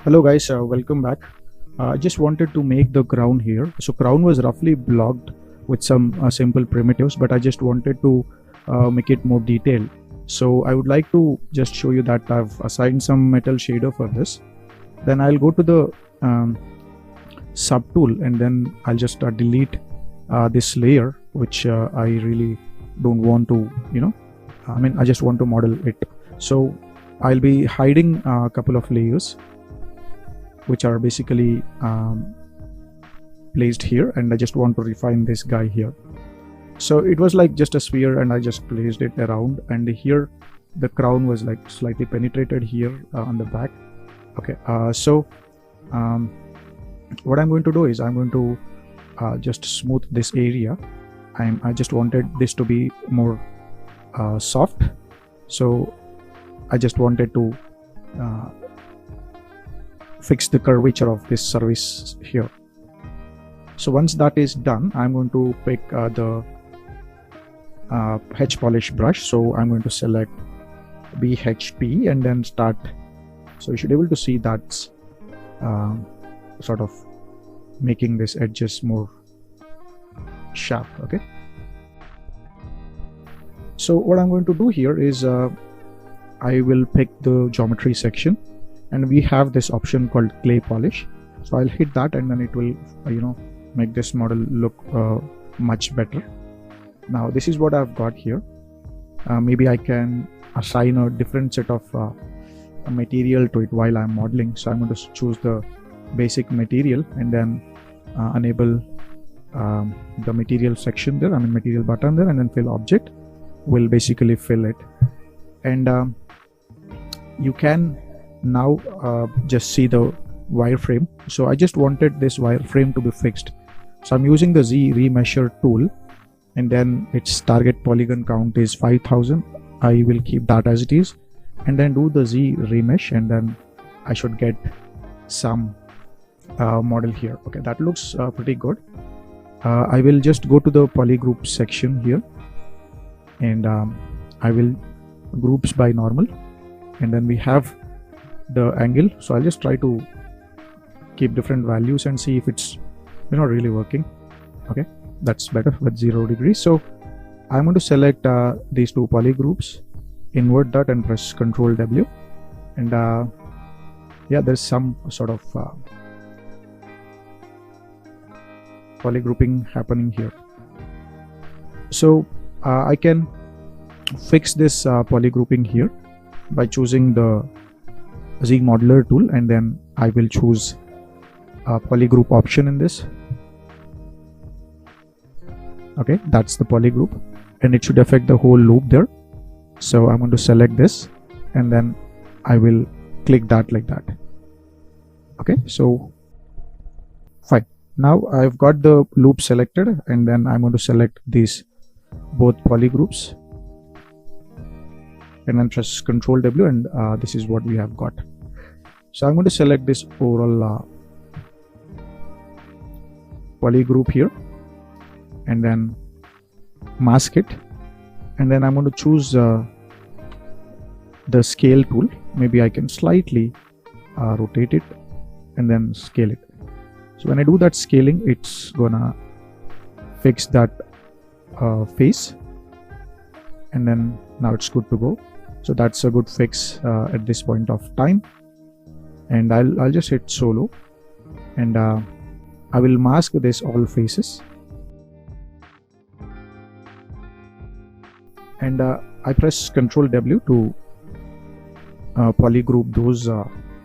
Hello guys, welcome back. I just wanted to make the crown here. So crown was roughly blocked with some simple primitives, but I just wanted to make it more detailed. So I would like to just show you that I've assigned some metal shader for this. Then I'll go to the sub tool and then I'll just delete this layer, which I really don't want to, I just want to model it. So I'll be hiding a couple of layers which are basically placed here, and I just want to refine this guy here. So it was like just a sphere and I just placed it around, and here the crown was like slightly penetrated here on the back. Okay, so what I'm going to do is I'm going to just smooth this area. I just wanted this to be more soft, so I just wanted to fix the curvature of this surface here. So once that is done, I'm going to pick the H polish brush. So I'm going to select BHP and then start. So you should be able to see that's sort of making this edges more sharp. Okay, so what I'm going to do here is I will pick the geometry section, and we have this option called clay polish. So I'll hit that and then it will make this model look much better. Now this is what I've got here. Maybe I can assign a different set of material to it while I'm modeling. So I'm going to choose the basic material and then enable the material section there, material button there, and then fill object will basically fill it. And you can now just see the wireframe. So I just wanted this wireframe to be fixed, so I'm using the Z remeasure tool, and then its target polygon count is 5000. I will keep that as it is and then do the Z remesh, and then I should get some model here. Okay, that looks pretty good. I will just go to the polygroup section here, and I will groups by normal, and then we have the angle. So I'll just try to keep different values and see if it's really working. Okay, that's better with 0 degrees. So I'm going to select these two polygroups, invert that and press Ctrl W, and yeah, there's some sort of polygrouping happening here. So I can fix this polygrouping here by choosing the Z modeler tool, and then I will choose a polygroup option in this. Okay, that's the polygroup, and it should affect the whole loop there. So I'm going to select this and then I will click that like that. Okay, so fine. Now I've got the loop selected, and then I'm going to select these both polygroups and then press Ctrl W, and this is what we have got. So I'm going to select this overall polygroup here and then mask it, and then I'm going to choose the scale tool. Maybe I can slightly rotate it and then scale it. So when I do that scaling, it's gonna fix that face, and then now it's good to go. So that's a good fix at this point of time, and I'll just hit solo, and I will mask this all faces, and I press Ctrl W to polygroup those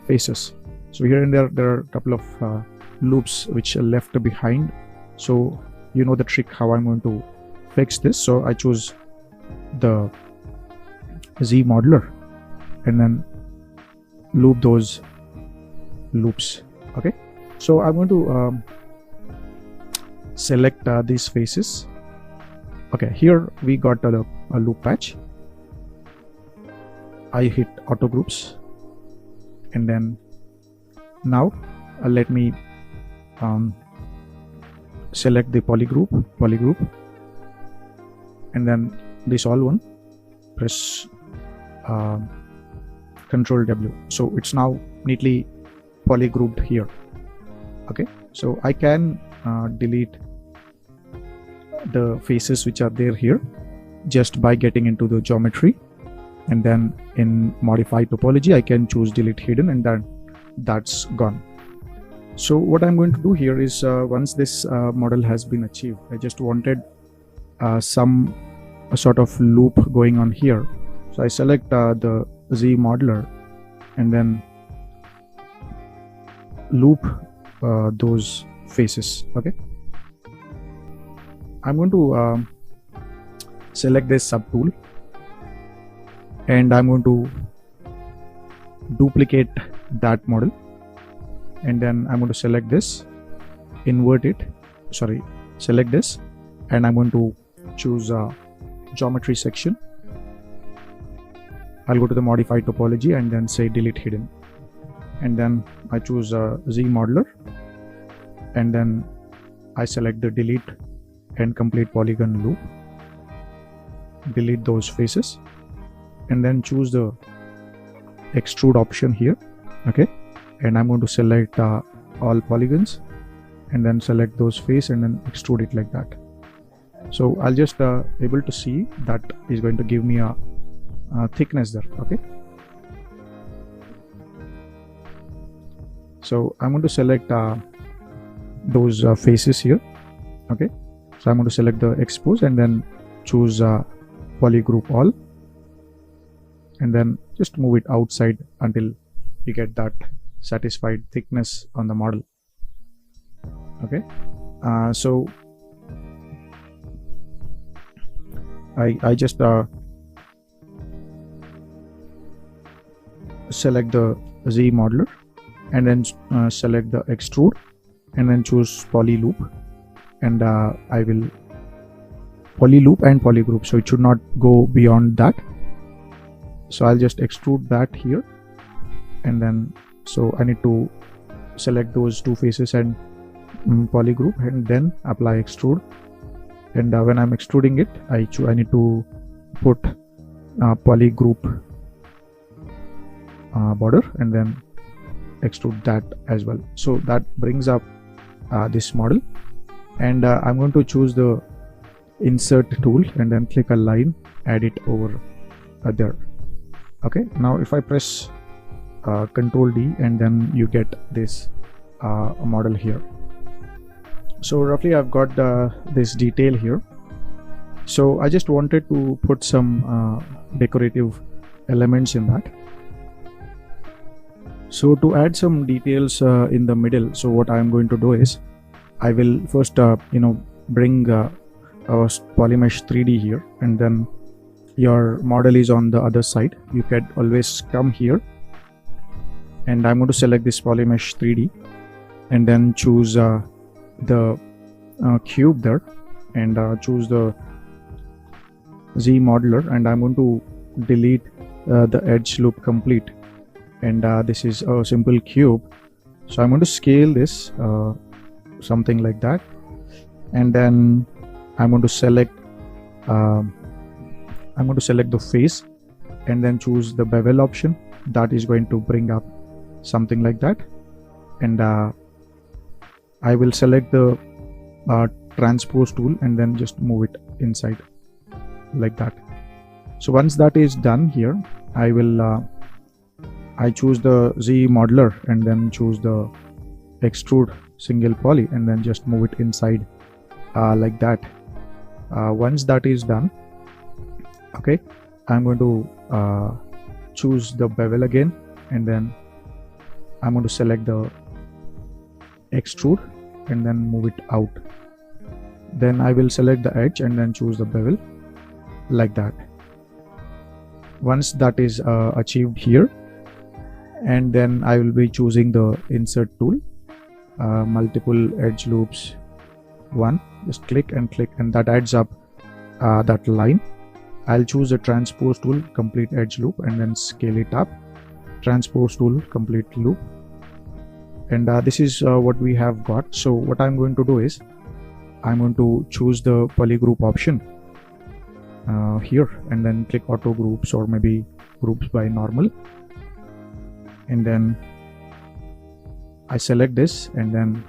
faces. So here and there are a couple of loops which are left behind. So you know the trick how I'm going to fix this. So I choose the Z modeler and then loop those loops. Okay, so I'm going to select these faces. Okay, here we got a loop patch. I hit auto groups, and then now let me select the polygroup, and then this all one, press Ctrl W. So it's now neatly polygrouped here. Okay, so I can delete the faces which are there here just by getting into the geometry, and then in modify topology I can choose delete hidden, and then that's gone. So what I'm going to do here is once this model has been achieved, I just wanted some sort of loop going on here. So I select the Z modeler and then loop those faces. Okay, I'm going to select this subtool and I'm going to duplicate that model, and then I'm going to select this, invert it, select this, and I'm going to choose geometry section. I'll go to the modify topology and then say delete hidden, and then I choose Z modeler, and then I select the delete and complete polygon loop, delete those faces, and then choose the extrude option here. Okay, and I'm going to select all polygons and then select those face and then extrude it like that. So I'll just able to see that is going to give me a thickness there. Okay, so I'm going to select those faces here. Okay, so I'm going to select the expose and then choose polygroup all, and then just move it outside until you get that satisfied thickness on the model. Okay, so I just select the Z modeler and then select the extrude and then choose poly loop, and I will poly loop and polygroup, so it should not go beyond that. So I'll just extrude that here, and then so I need to select those two faces and polygroup and then apply extrude. And when I'm extruding it, I need to put polygroup border and then extrude that as well. So that brings up this model, and I'm going to choose the insert tool and then click a line, add it over there. Okay, now if I press Control D, and then you get this model here. So roughly I've got this detail here. So I just wanted to put some decorative elements in that. So to add some details in the middle, so what I'm going to do is I will first bring our polymesh 3D here, and then your model is on the other side. You can always come here, and I'm going to select this polymesh 3D and then choose the cube there, and choose the Z modeler, and I'm going to delete the edge loop complete, and this is a simple cube. So I'm going to scale this something like that, and then I'm going to select the face and then choose the bevel option. That is going to bring up something like that, and I will select the transpose tool and then just move it inside like that. So once that is done here, I will I choose the Z modeler and then choose the extrude single poly and then just move it inside like that. Once that is done, okay, I'm going to choose the bevel again, and then I'm going to select the extrude and then move it out. Then I will select the edge and then choose the bevel like that. Once that is achieved here, and then I will be choosing the insert tool, multiple edge loops 1, just click, and that adds up that line. I'll choose the transpose tool, complete edge loop, and then scale it up. Transpose tool, complete loop, and this is what we have got. So what I'm going to do is I'm going to choose the polygroup option here, and then click auto groups or maybe groups by normal, and then I select this and then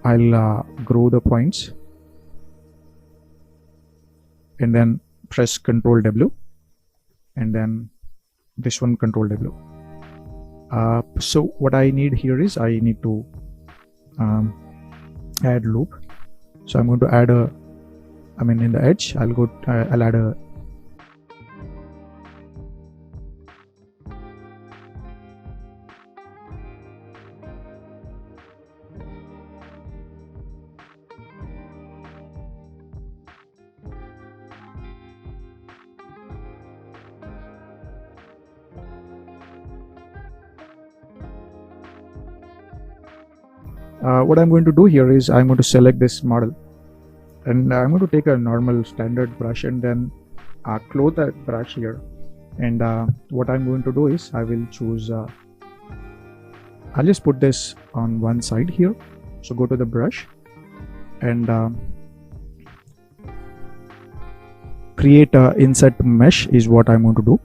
I'll grow the points and then press Ctrl W and then this one Ctrl W. So what I need here is I need to add loop. So I'm going to add a, in the edge I'll add a what I'm going to do here is I'm going to select this model and I'm going to take a normal standard brush and then close that brush here, and what I'm going to do is I will choose I'll just put this on one side here. So go to the brush and create a insert mesh is what I'm going to do.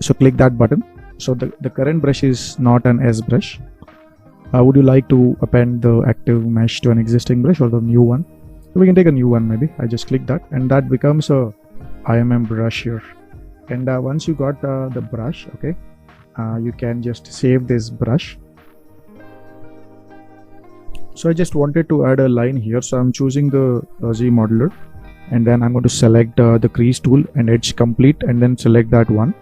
So click that button. So the current brush is not an S brush. Would you like to append the active mesh to an existing brush or the new one? So we can take a new one maybe. I just click that and that becomes a IMM brush here. And once you got the brush, okay, you can just save this brush. So I just wanted to add a line here. So I'm choosing the Z modeler and then I'm going to select the crease tool and edge complete and then select that one.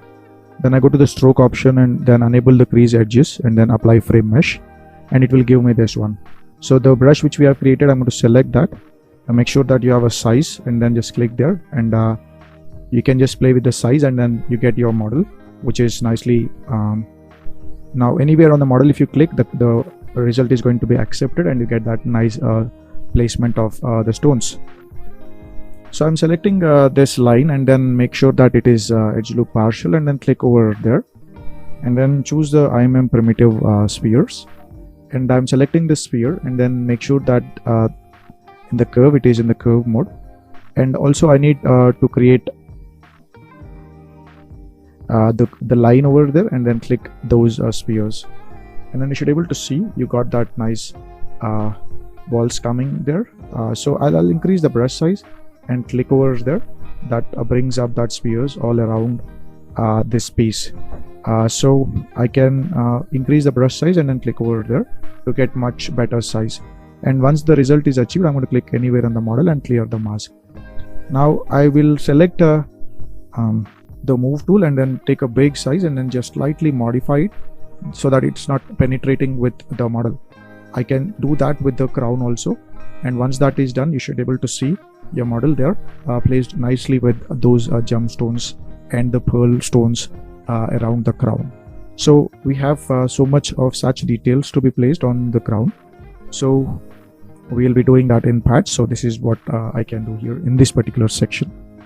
Then I go to the stroke option and then enable the crease edges and then apply frame mesh. And it will give me this one. So the brush which we have created, I'm going to select that and make sure that you have a size and then just click there and you can just play with the size and then you get your model, which is nicely now anywhere on the model if you click, the result is going to be accepted and you get that nice placement of the stones. So I'm selecting this line and then make sure that it is edge loop partial and then click over there and then choose the IMM primitive spheres. And I'm selecting the sphere and then make sure that in the curve it is in the curve mode, and also I need to create the line over there and then click those spheres, and then you should be able to see you got that nice balls coming there. So I'll increase the brush size and click over there. That brings up that spheres all around this piece. So I can increase the brush size and then click over there to get much better size. And once the result is achieved, I'm going to click anywhere on the model and clear the mask. Now I will select the move tool and then take a big size and then just slightly modify it so that it's not penetrating with the model. I can do that with the crown also, and once that is done you should be able to see your model there placed nicely with those gemstones and the pearl stones around the crown. So we have so much of such details to be placed on the crown. So we'll be doing that in parts. So this is what I can do here in this particular section.